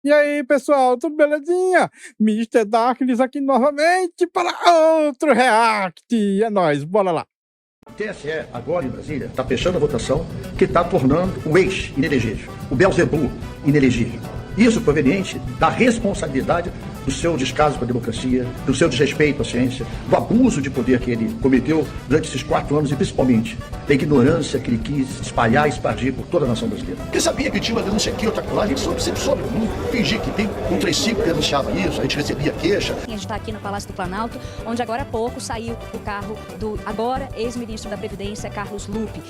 E aí, pessoal, tudo belezinha? Mister Darkness aqui novamente para outro react. É nóis, bora lá. O TSE, agora em Brasília, está fechando a votação que está tornando o ex inelegível, o Belzebu inelegível. Isso proveniente da responsabilidade do seu descaso com a democracia, do seu desrespeito à ciência, do abuso de poder que ele cometeu durante esses 4 anos e principalmente da ignorância que ele quis espalhar e expandir por toda a nação brasileira. Porque sabia que tinha uma denúncia aqui, outra lá, a gente sempre soube, não fingi que tem um 35 que denunciava isso, a gente recebia queixa. A gente está aqui no Palácio do Planalto, onde agora há pouco saiu o carro do agora ex-ministro da Previdência, Carlos Lupe.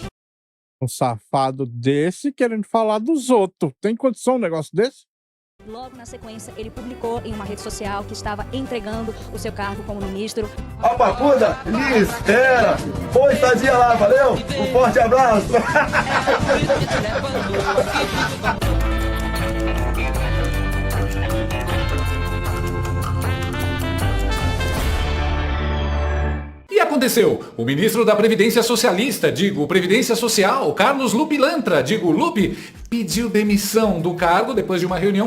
Um safado desse querendo falar dos outros. Tem condição um negócio desse? Logo na sequência, ele publicou em uma rede social que estava entregando o seu cargo como ministro. A Papuda, espera! Boa estadia lá, valeu? Um forte abraço! E aconteceu. O ministro da Previdência Socialista, Previdência Social, Carlos Lupe Lantra, Lupe, pediu demissão do cargo depois de uma reunião.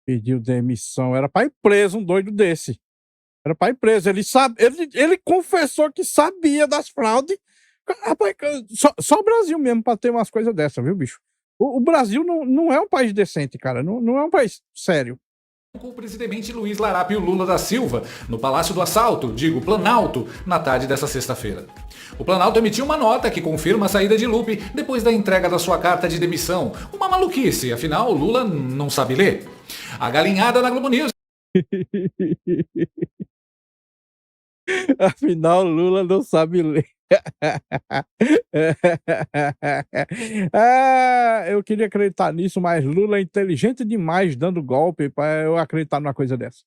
Pediu demissão. Era pra ir preso um doido desse. Era pra ir preso. Ele confessou que sabia das fraudes. Rapaz, só o Brasil mesmo pra ter umas coisas dessas, viu, bicho? O Brasil não é um país decente, cara. Não é um país sério. Com o presidente Luiz Larápio Lula da Silva, no Palácio do Assalto, Planalto, na tarde dessa sexta-feira. O Planalto emitiu uma nota que confirma a saída de Lupe depois da entrega da sua carta de demissão. Uma maluquice, afinal Lula não sabe ler. A galinhada na Globo News. Afinal, Lula não sabe ler. Eu queria acreditar nisso, mas Lula é inteligente demais dando golpe para eu acreditar numa coisa dessa.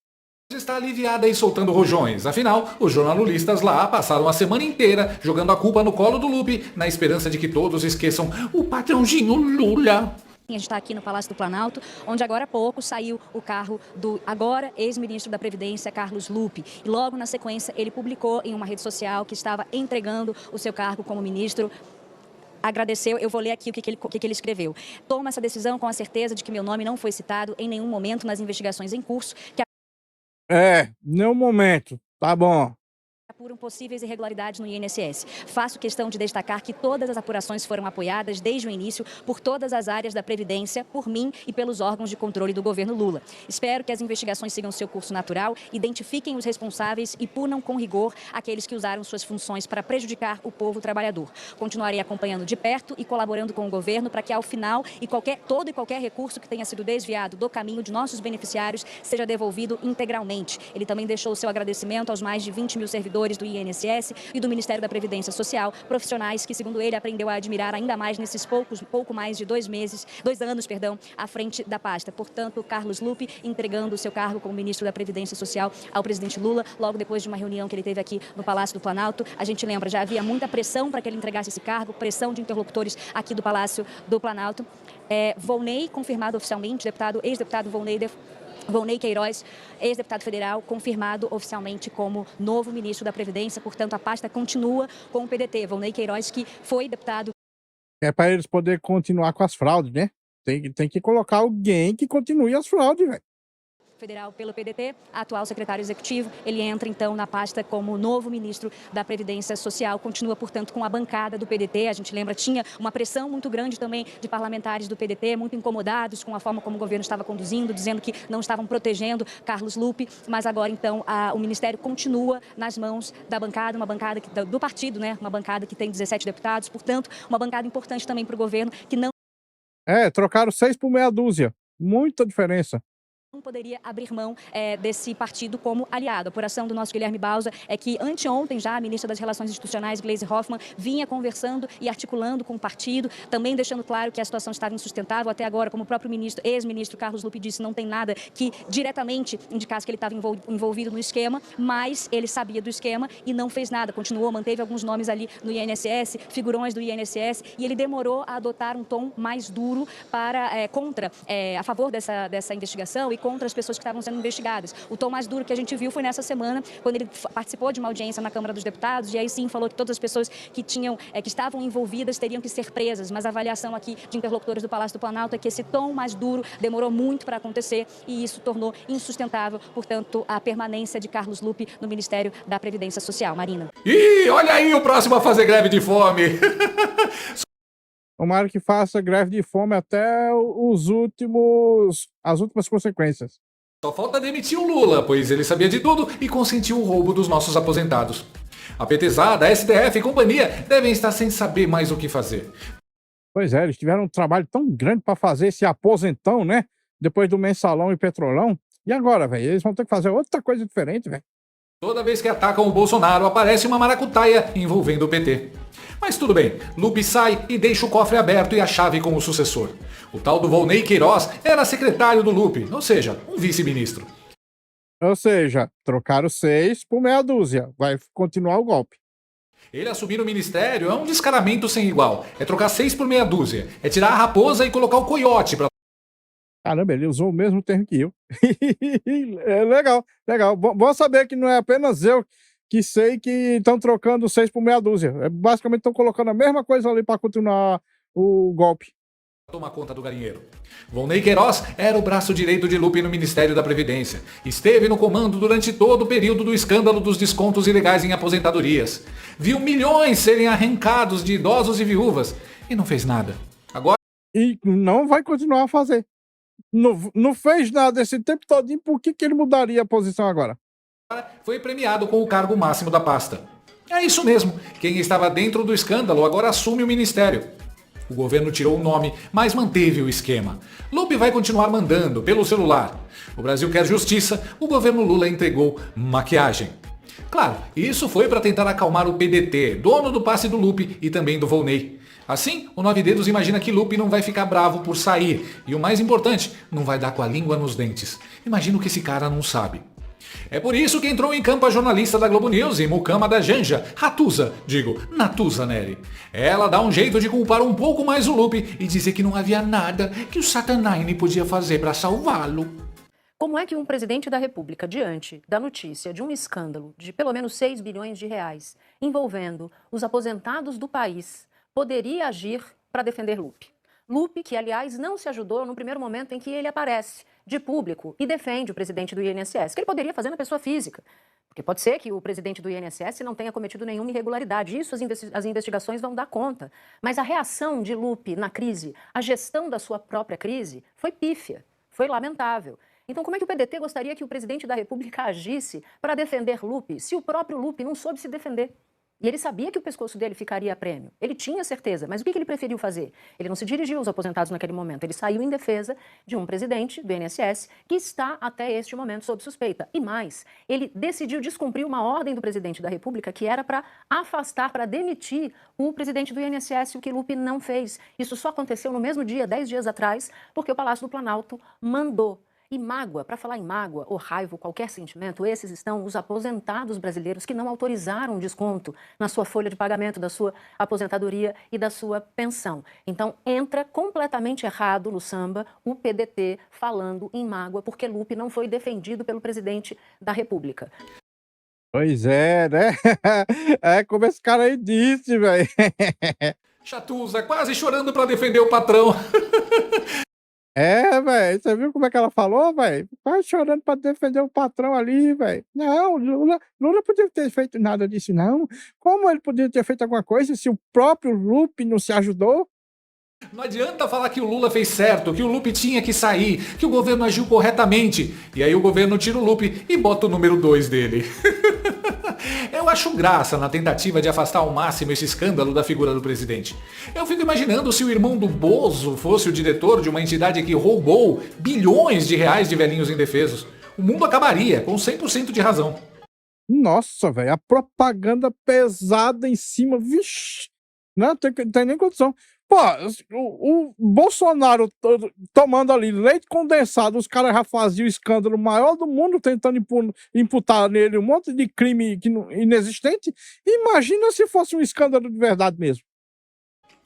Está aliviada e soltando rojões. Afinal, os jornalistas lá passaram a semana inteira jogando a culpa no colo do Lupe, na esperança de que todos esqueçam o patrãozinho Lula. A gente está aqui no Palácio do Planalto, onde agora há pouco saiu o carro do agora ex-ministro da Previdência, Carlos Lupe. E logo na sequência ele publicou em uma rede social que estava entregando o seu cargo como ministro. Agradeceu, eu vou ler aqui o que ele escreveu. Tomo essa decisão com a certeza de que meu nome não foi citado em nenhum momento nas investigações em curso. Nenhum momento. Tá bom. Apuram possíveis irregularidades no INSS. Faço questão de destacar que todas as apurações foram apoiadas desde o início por todas as áreas da Previdência, por mim e pelos órgãos de controle do governo Lula. Espero que as investigações sigam seu curso natural, identifiquem os responsáveis e punam com rigor aqueles que usaram suas funções para prejudicar o povo trabalhador. Continuarei acompanhando de perto e colaborando com o governo para que, ao final, todo e qualquer recurso que tenha sido desviado do caminho de nossos beneficiários seja devolvido integralmente. Ele também deixou o seu agradecimento aos mais de 20 mil servidores do INSS e do Ministério da Previdência Social, profissionais que, segundo ele, aprendeu a admirar ainda mais nesses pouco mais de 2 anos, à frente da pasta. Portanto, Carlos Lupe entregando o seu cargo como ministro da Previdência Social ao presidente Lula, logo depois de uma reunião que ele teve aqui no Palácio do Planalto. A gente lembra, já havia muita pressão para que ele entregasse esse cargo, pressão de interlocutores aqui do Palácio do Planalto. Volney, confirmado oficialmente, ex-deputado Volney Queiroz, ex-deputado federal, confirmado oficialmente como novo ministro da Previdência. Portanto, a pasta continua com o PDT. Volney Queiroz, que foi deputado... É para eles poderem continuar com as fraudes, né? Tem que colocar alguém que continue as fraudes, velho. Federal pelo PDT, atual secretário executivo, ele entra então na pasta como novo ministro da Previdência Social, continua, portanto, com a bancada do PDT. A gente lembra, tinha uma pressão muito grande também de parlamentares do PDT, muito incomodados com a forma como o governo estava conduzindo, dizendo que não estavam protegendo Carlos Lupe, mas agora então o ministério continua nas mãos da bancada, uma bancada do partido, né? Uma bancada que tem 17 deputados, portanto, uma bancada importante também para o governo, que não... Trocaram 6 por meia dúzia, muita diferença. Não poderia abrir mão desse partido como aliado. A apuração do nosso Guilherme Bausa é que anteontem já a ministra das Relações Institucionais, Gleisi Hoffmann, vinha conversando e articulando com o partido, também deixando claro que a situação estava insustentável. Até agora, como o próprio ex-ministro Carlos Lupe disse, não tem nada que diretamente indicasse que ele estava envolvido no esquema, mas ele sabia do esquema e não fez nada. Continuou, manteve alguns nomes ali no INSS, figurões do INSS, e ele demorou a adotar um tom mais duro a favor dessa investigação e contra as pessoas que estavam sendo investigadas. O tom mais duro que a gente viu foi nessa semana, quando ele participou de uma audiência na Câmara dos Deputados, e aí sim falou que todas as pessoas que estavam envolvidas teriam que ser presas, mas a avaliação aqui de interlocutores do Palácio do Planalto é que esse tom mais duro demorou muito para acontecer e isso tornou insustentável, portanto, a permanência de Carlos Lupe no Ministério da Previdência Social. Marina. Ih, olha aí o próximo a fazer greve de fome. Tomara que faça greve de fome até as últimas consequências. Só falta demitir o Lula, pois ele sabia de tudo e consentiu o roubo dos nossos aposentados. A petezada, a STF e companhia devem estar sem saber mais o que fazer. Pois é, eles tiveram um trabalho tão grande para fazer esse aposentão, né? Depois do mensalão e petrolão. E agora, velho? Eles vão ter que fazer outra coisa diferente, velho. Toda vez que atacam o Bolsonaro, aparece uma maracutaia envolvendo o PT. Mas tudo bem, Lupe sai e deixa o cofre aberto e a chave com o sucessor. O tal do Volney Queiroz era secretário do Lupe, ou seja, um vice-ministro. Ou seja, trocaram 6 por meia dúzia. Vai continuar o golpe. Ele assumir o ministério é um descaramento sem igual. É trocar 6 por meia dúzia. É tirar a raposa e colocar o coiote pra... Caramba, ele usou o mesmo termo que eu. É legal, legal. Bom saber que não é apenas eu que sei que estão trocando 6 por meia dúzia. Basicamente estão colocando a mesma coisa ali para continuar o golpe. Tomar conta do galinheiro. Volney Queiroz era o braço direito de Lupe no Ministério da Previdência. Esteve no comando durante todo o período do escândalo dos descontos ilegais em aposentadorias. Viu milhões serem arrancados de idosos e viúvas e não fez nada. Agora... E não vai continuar a fazer. Não fez nada esse tempo todinho, por que ele mudaria a posição agora? Foi premiado com o cargo máximo da pasta. É isso mesmo. Quem estava dentro do escândalo agora assume o ministério. O governo tirou o nome, mas manteve o esquema. Lupe vai continuar mandando pelo celular. O Brasil quer justiça, o governo Lula entregou maquiagem. Claro, isso foi para tentar acalmar o PDT, dono do passe do Lupe e também do Volney. Assim, o Nove Dedos imagina que Lupe não vai ficar bravo por sair. E o mais importante, não vai dar com a língua nos dentes. Imagino que esse cara não sabe. É por isso que entrou em campo a jornalista da Globo News e mucama da Janja, Natuza Neri. Ela dá um jeito de culpar um pouco mais o Lupe e dizer que não havia nada que o Satanaine podia fazer para salvá-lo. Como é que um presidente da República, diante da notícia de um escândalo de pelo menos 6 bilhões de reais envolvendo os aposentados do país, poderia agir para defender Lupe? Lupe, que aliás não se ajudou no primeiro momento em que ele aparece de público e defende o presidente do INSS, que ele poderia fazer na pessoa física. Porque pode ser que o presidente do INSS não tenha cometido nenhuma irregularidade, isso as investigações vão dar conta. Mas a reação de Lupe na crise, a gestão da sua própria crise, foi pífia, foi lamentável. Então como é que o PDT gostaria que o presidente da República agisse para defender Lupe, se o próprio Lupe não soube se defender? E ele sabia que o pescoço dele ficaria a prêmio. Ele tinha certeza, mas o que ele preferiu fazer? Ele não se dirigiu aos aposentados naquele momento, ele saiu em defesa de um presidente do INSS que está até este momento sob suspeita. E mais, ele decidiu descumprir uma ordem do presidente da República que era para afastar, para demitir o presidente do INSS, o que Lupe não fez. Isso só aconteceu no mesmo dia, 10 dias atrás, porque o Palácio do Planalto mandou. E mágoa, para falar em mágoa ou raiva, qualquer sentimento, esses estão os aposentados brasileiros que não autorizaram desconto na sua folha de pagamento, da sua aposentadoria e da sua pensão. Então, entra completamente errado no samba o PDT falando em mágoa porque Lupe não foi defendido pelo presidente da República. Pois é, né? É como esse cara aí disse, velho. Chatuza, quase chorando para defender o patrão. É, velho, você viu como é que ela falou, velho? Vai chorando pra defender o patrão ali, velho. Não, Lula podia ter feito nada disso, não. Como ele podia ter feito alguma coisa se o próprio Lupe não se ajudou? Não adianta falar que o Lula fez certo, que o Lupe tinha que sair, que o governo agiu corretamente. E aí o governo tira o Lupe e bota o número 2 dele. Eu acho graça na tentativa de afastar ao máximo esse escândalo da figura do presidente. Eu fico imaginando se o irmão do Bozo fosse o diretor de uma entidade que roubou bilhões de reais de velhinhos indefesos. O mundo acabaria, com 100% de razão. Nossa, velho, a propaganda pesada em cima, vixi, não tem nem condição. Pô, o Bolsonaro tomando ali leite condensado, os caras já faziam o escândalo maior do mundo tentando imputar nele um monte de crime inexistente. Imagina se fosse um escândalo de verdade mesmo.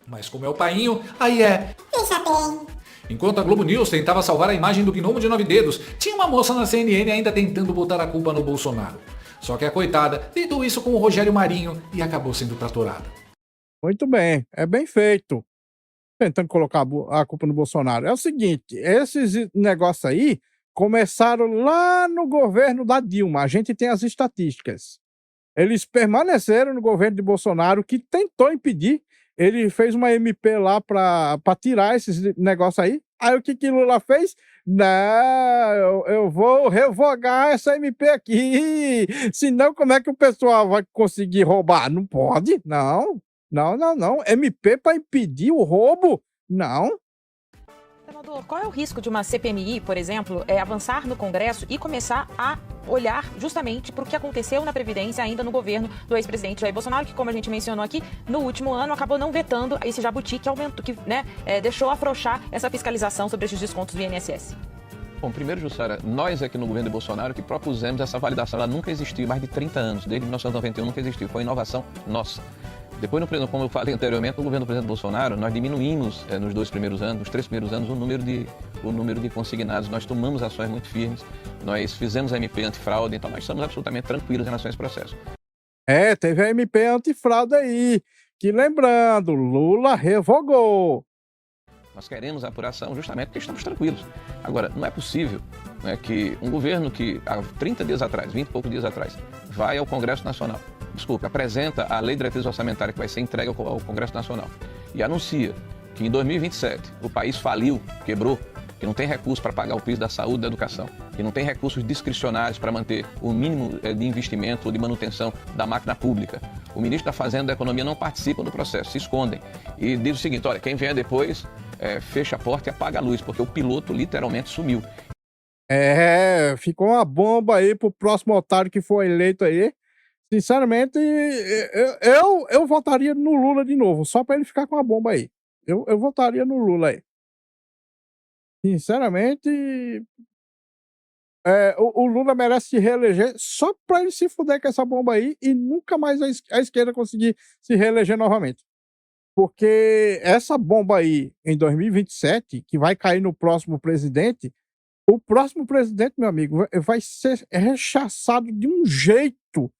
Mas como é o painho, aí é... Veja bem. Enquanto a Globo News tentava salvar a imagem do gnomo de 9 dedos, tinha uma moça na CNN ainda tentando botar a culpa no Bolsonaro. Só que a coitada lidou isso com o Rogério Marinho e acabou sendo tratorada. Muito bem, é bem feito. Tentando colocar a culpa no Bolsonaro. É o seguinte, esses negócios aí começaram lá no governo da Dilma. A gente tem as estatísticas. Eles permaneceram no governo de Bolsonaro, que tentou impedir. Ele fez uma MP lá para tirar esses negócios aí. Aí o que Lula fez? Não, eu vou revogar essa MP aqui. Senão, como é que o pessoal vai conseguir roubar? Não pode, não. Não. MP para impedir o roubo? Não. Senador, qual é o risco de uma CPMI, por exemplo, avançar no Congresso e começar a olhar justamente para o que aconteceu na Previdência ainda no governo do ex-presidente Jair Bolsonaro, que, como a gente mencionou aqui, no último ano acabou não vetando esse jabuti que aumentou, que deixou afrouxar essa fiscalização sobre esses descontos do INSS? Bom, primeiro, Jussara, nós aqui no governo de Bolsonaro que propusemos essa validação. Ela nunca existiu, mais de 30 anos, desde 1991 nunca existiu, foi inovação nossa. Depois, como eu falei anteriormente, no governo do presidente Bolsonaro, nós diminuímos nos 3 primeiros anos, o número de consignados. Nós tomamos ações muito firmes, nós fizemos a MP antifraude, então nós estamos absolutamente tranquilos em relação a esse processo. Teve a MP antifraude aí, que lembrando, Lula revogou. Nós queremos a apuração justamente porque estamos tranquilos. Agora, não é possível que um governo que há 30 dias atrás, 20 e poucos dias atrás, vai ao Congresso Nacional, apresenta a Lei de Diretriz Orçamentária que vai ser entregue ao Congresso Nacional e anuncia que em 2027 o país faliu, quebrou, que não tem recursos para pagar o piso da saúde e da educação, que não tem recursos discricionários para manter o mínimo de investimento ou de manutenção da máquina pública. O ministro da Fazenda e da Economia não participam do processo, se escondem e diz o seguinte: olha, quem vier depois fecha a porta e apaga a luz, porque o piloto literalmente sumiu. Ficou uma bomba aí pro próximo otário que for eleito aí. Sinceramente, eu votaria no Lula de novo, só para ele ficar com a bomba aí. Eu votaria no Lula aí. Sinceramente, o Lula merece se reeleger só para ele se fuder com essa bomba aí e nunca mais a esquerda conseguir se reeleger novamente. Porque essa bomba aí, em 2027, que vai cair no próximo presidente, o próximo presidente, meu amigo, vai ser rechaçado de um jeito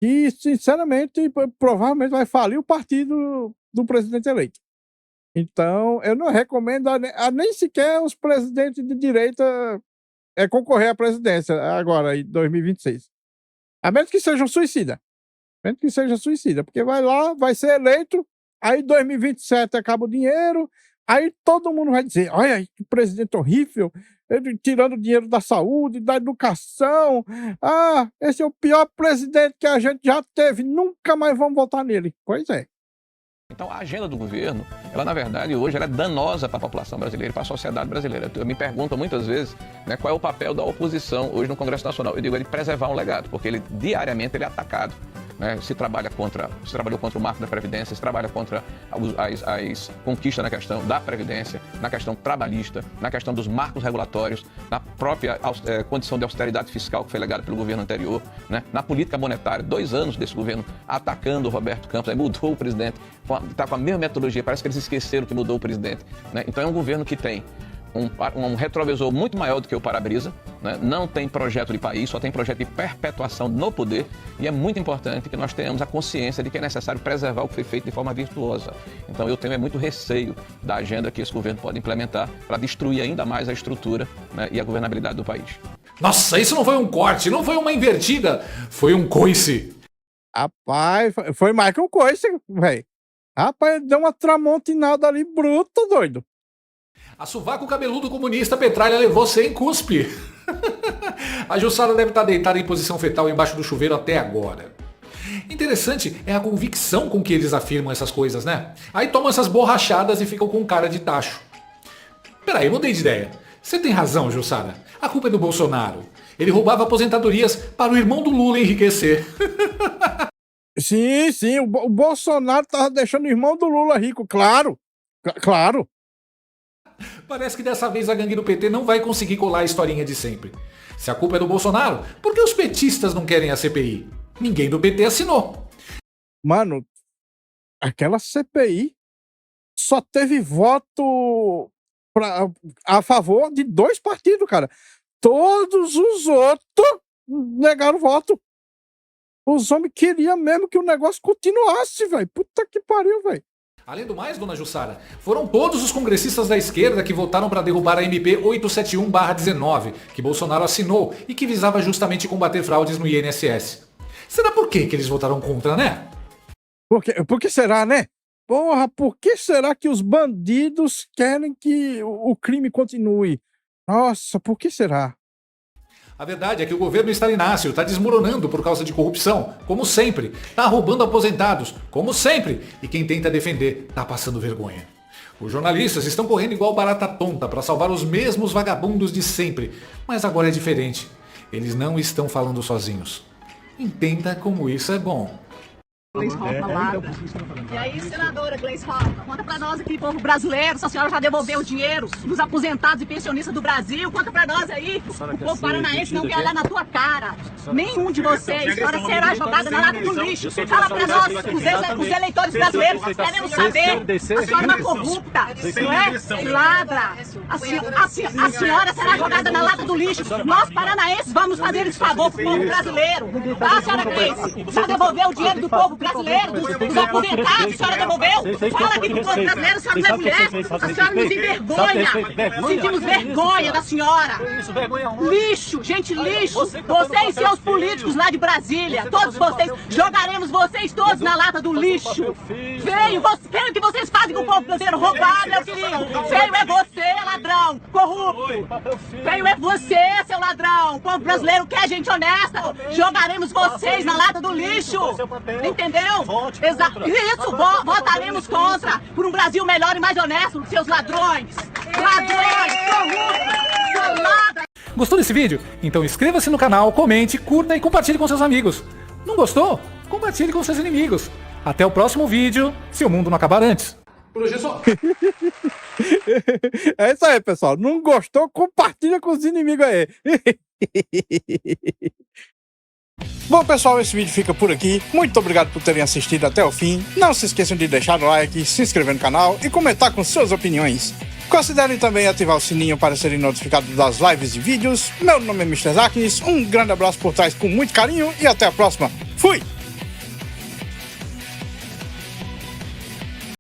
que, sinceramente, provavelmente vai falir o partido do presidente eleito. Então, eu não recomendo a nem sequer os presidentes de direita concorrer à presidência agora, em 2026. A menos que seja um suicida. A menos que seja suicida, porque vai lá, vai ser eleito, aí em 2027 acaba o dinheiro, aí todo mundo vai dizer: olha, que presidente horrível, ele tirando dinheiro da saúde, da educação. Esse é o pior presidente que a gente já teve, nunca mais vamos votar nele. Pois é. Então, a agenda do governo, ela na verdade hoje ela é danosa para a população brasileira e para a sociedade brasileira. Eu me pergunto muitas vezes qual é o papel da oposição hoje no Congresso Nacional. Eu digo, ele preservar um legado, porque ele diariamente ele é atacado. Se trabalhou contra o marco da Previdência, se trabalha contra as conquistas na questão da Previdência, na questão trabalhista, na questão dos marcos regulatórios, na própria condição de austeridade fiscal que foi legada pelo governo anterior, na política monetária. 2 anos desse governo atacando o Roberto Campos, aí mudou o presidente, está com a mesma metodologia, parece que eles esqueceram que mudou o presidente. Então é um governo que tem um retrovisor muito maior do que o para-brisa, não tem projeto de país, só tem projeto de perpetuação no poder, e é muito importante que nós tenhamos a consciência de que é necessário preservar o que foi feito de forma virtuosa. Então eu tenho muito receio da agenda que esse governo pode implementar para destruir ainda mais a estrutura e a governabilidade do país. Nossa, isso não foi um corte, não foi uma invertida, foi um coice. Rapaz, foi mais que um coice, velho. Rapaz, deu uma tramontinada ali bruta, doido. A sovaco cabeludo comunista Petralha levou sem cuspe. A Jussara deve estar deitada em posição fetal embaixo do chuveiro até agora. Interessante é a convicção com que eles afirmam essas coisas, né? Aí tomam essas borrachadas e ficam com cara de tacho. Peraí, mudei de ideia. Você tem razão, Jussara. A culpa é do Bolsonaro. Ele roubava aposentadorias para o irmão do Lula enriquecer. Sim, o Bolsonaro tava deixando o irmão do Lula rico, claro. Parece que dessa vez a gangue do PT não vai conseguir colar a historinha de sempre. Se a culpa é do Bolsonaro, por que os petistas não querem a CPI? Ninguém do PT assinou. Mano, aquela CPI só teve voto a favor de 2 partidos, cara. Todos os outros negaram voto. Os homens queriam mesmo que o negócio continuasse, velho. Puta que pariu, velho. Além do mais, dona Jussara, foram todos os congressistas da esquerda que votaram para derrubar a MP 871/19, que Bolsonaro assinou e que visava justamente combater fraudes no INSS. Será por que eles votaram contra, né? Por que será, né? Porra, por que será que os bandidos querem que o crime continue? Nossa, por que será? A verdade é que o governo estalináceo está desmoronando por causa de corrupção, como sempre. Está roubando aposentados, como sempre. E quem tenta defender está passando vergonha. Os jornalistas estão correndo igual barata tonta para salvar os mesmos vagabundos de sempre. Mas agora é diferente. Eles não estão falando sozinhos. Entenda como isso é bom. E aí, senadora Gleice Hoffmann, conta pra nós aqui, povo brasileiro, se a senhora já devolveu o dinheiro dos aposentados e pensionistas do Brasil, conta pra nós aí. O povo paranaense não quer olhar na tua cara. Nenhum de vocês, a senhora será jogada na lata do lixo. Fala pra nós, os eleitores brasileiros, queremos saber. A senhora é uma corrupta, não é? Ladra. A senhora será jogada na lata do lixo. Nós, paranaenses, vamos fazer esse favor pro povo brasileiro. Tá, senhora Gleice? Já devolveu o dinheiro do povo brasileiro, dos aposentados, a senhora devolveu? Fala aqui pro povo brasileiro, a senhora não é mulher, a senhora nos envergonha. Sentimos vergonha da senhora. Lixo, gente, lixo. Você e seus políticos lá de Brasília, todos vocês, jogaremos vocês todos na lata do lixo. Feio que vocês fazem com o povo brasileiro, roubar, meu filho. Feio é você, ladrão, corrupto. Feio é você, seu ladrão. O povo brasileiro quer gente honesta. Jogaremos vocês na lata do lixo. Entendeu? Exato. Isso, votaremos contra por um Brasil melhor e mais honesto, seus ladrões. Ladrões, corruptos, ladrões. Gostou desse vídeo? Então inscreva-se no canal, comente, curta e compartilhe com seus amigos. Não gostou? Compartilhe com seus inimigos. Até o próximo vídeo, se o mundo não acabar antes. Por hoje é só. É isso aí, pessoal. Não gostou? Compartilha com os inimigos aí. Bom, pessoal, esse vídeo fica por aqui. Muito obrigado por terem assistido até o fim. Não se esqueçam de deixar o like, se inscrever no canal e comentar com suas opiniões. Considerem também ativar o sininho para serem notificados das lives e vídeos. Meu nome é Mr. Zaknis. Um grande abraço por trás com muito carinho e até a próxima. Fui!